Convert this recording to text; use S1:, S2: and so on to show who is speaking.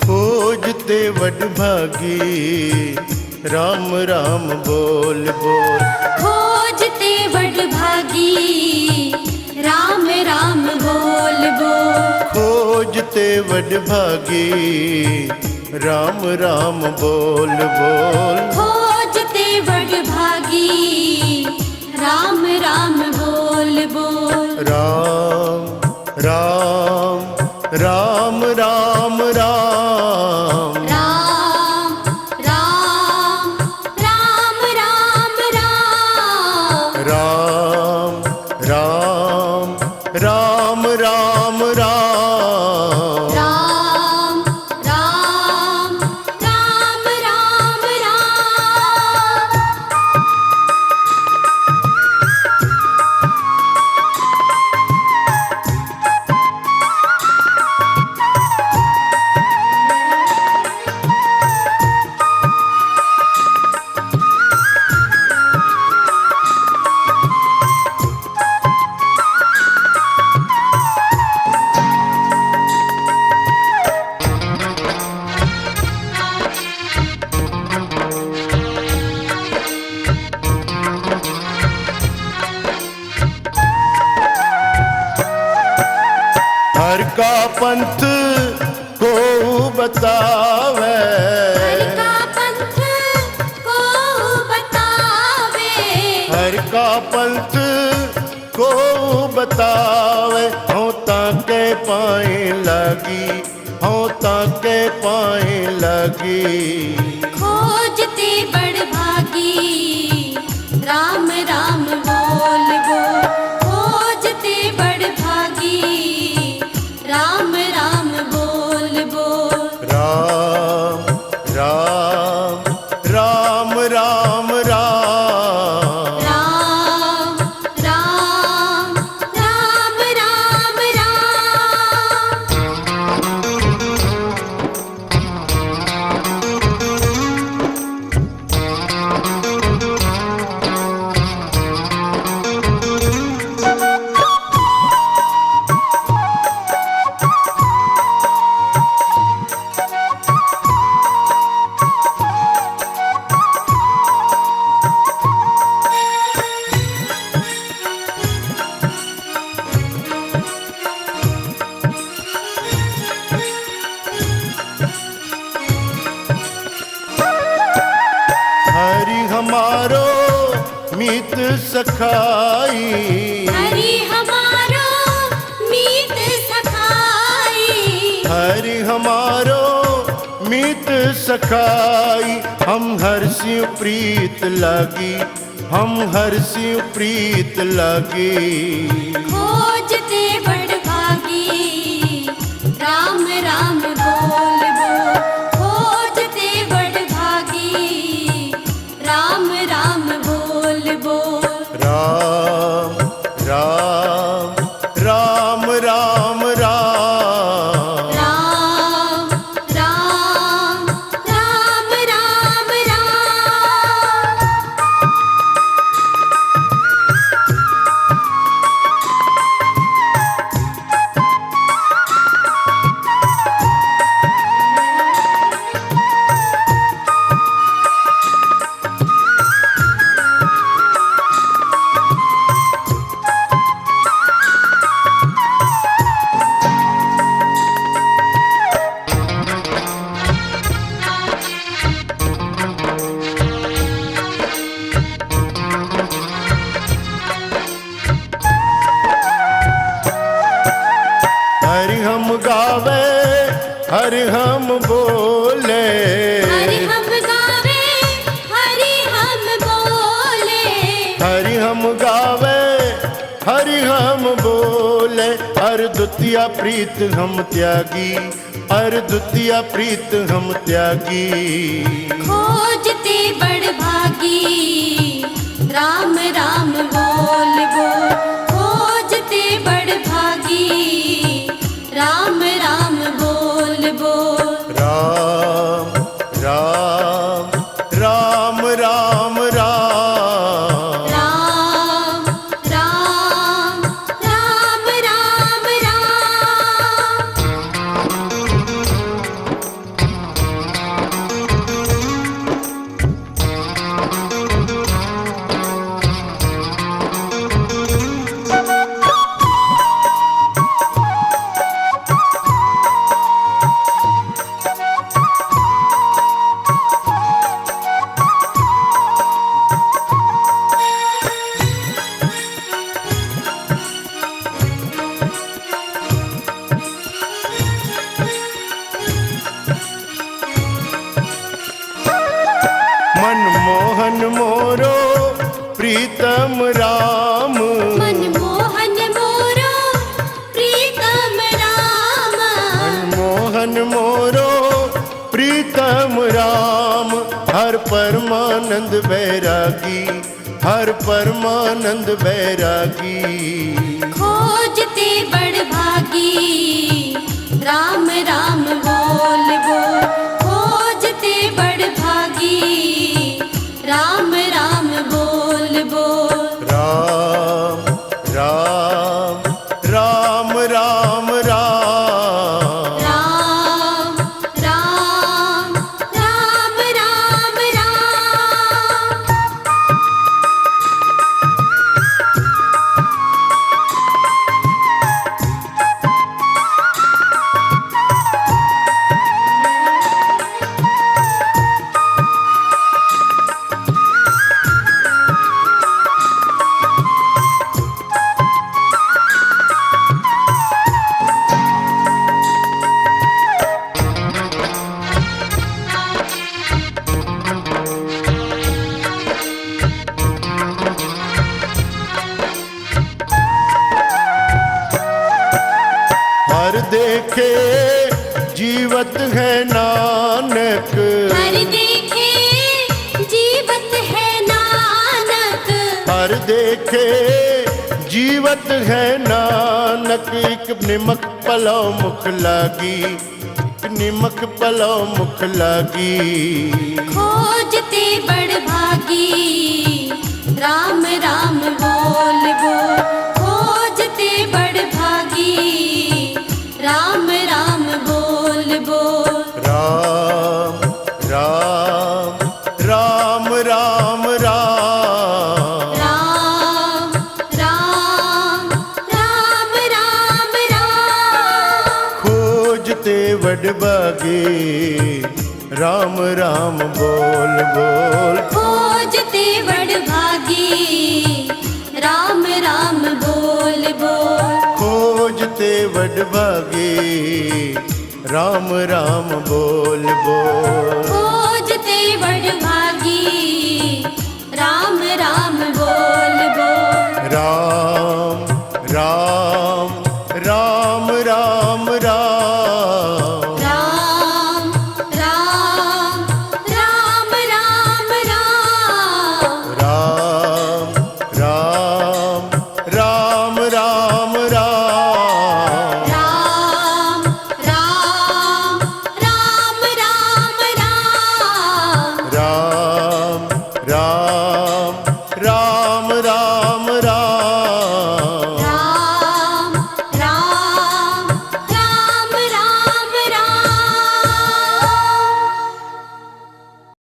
S1: खोजते वडभागी राम राम बोल बोल।
S2: खोजते वडभागी राम राम बोल बोल।
S1: खोजते वडभागी राम राम बोल बोल।
S2: खोजते वडभागी राम राम बोल बोल।
S1: राम राम राम राम राम
S2: राम राम राम राम राम।
S1: राम राम राम राम राम।
S2: राम राम राम राम राम।
S1: हर का पंथ को बतावे।
S2: हर का पंथ को बतावे।
S1: हर का पंथ को बतावे। हों ताके पाए लगी, हों ताके पाए लगी।
S2: खोजते वडभागी राम राम बोल बोल। खोजते वडभागी राम राम बोल बोल।
S1: राम राम राम राम राम।
S2: राम राम राम राम राम।
S1: हरि हमारो मीत सखाई।
S2: हरि हमारो मीत सखाई।
S1: हरि हमारो मीत सखाई। हम हर्षियों प्रीत लगी, हम हर्षियों प्रीत लगी।
S2: खोजते वडभागी राम राम बोल बोल। खोजते वडभागी राम राम बोल बोल।
S1: राम राम राम राम राम।
S2: राम राम राम राम राम।
S1: द्वितीया प्रीत हम त्यागी, अर द्वितीया प्रीत हम त्यागी।
S2: खोजते बड़ भागी राम राम बोल बोल, खोजते बड़ भागी राम राम बोल बोल।
S1: राम राम राम राम राम,
S2: राम राम राम राम राम।
S1: मनमोहन मोरो प्रीतम राम,
S2: मनमोहन मोरो प्रीतम राम।
S1: मनमोहन मोरो प्रीतम राम। हर परमानंद बैरागी, हर परमानंद बैरागी।
S2: खोजते बड़ भागी राम राम बोल बोल, खोजते बड़ भागी राम राम बोल बोल।
S1: राम राम राम राम राम,
S2: राम राम राम राम राम।
S1: हर देखे जीवत है नानक,
S2: हर देखे जीवत है नानक।
S1: हर देखे जीवत है नानक। एक निमक पलो मुख लागी, एक निमक पलो मुख लागी।
S2: खोजते बड़ भागी राम राम बोल बोल, खोजते बड़ भागी राम राम बोल बोल।
S1: राम राम राम राम राम,
S2: राम राम राम राम राम।
S1: खोजते वडभागे राम राम बोल बोल।
S2: खोजते बड़ भागी राम राम बोल बोल,
S1: खोजते वडभागे राम राम बोल बोल।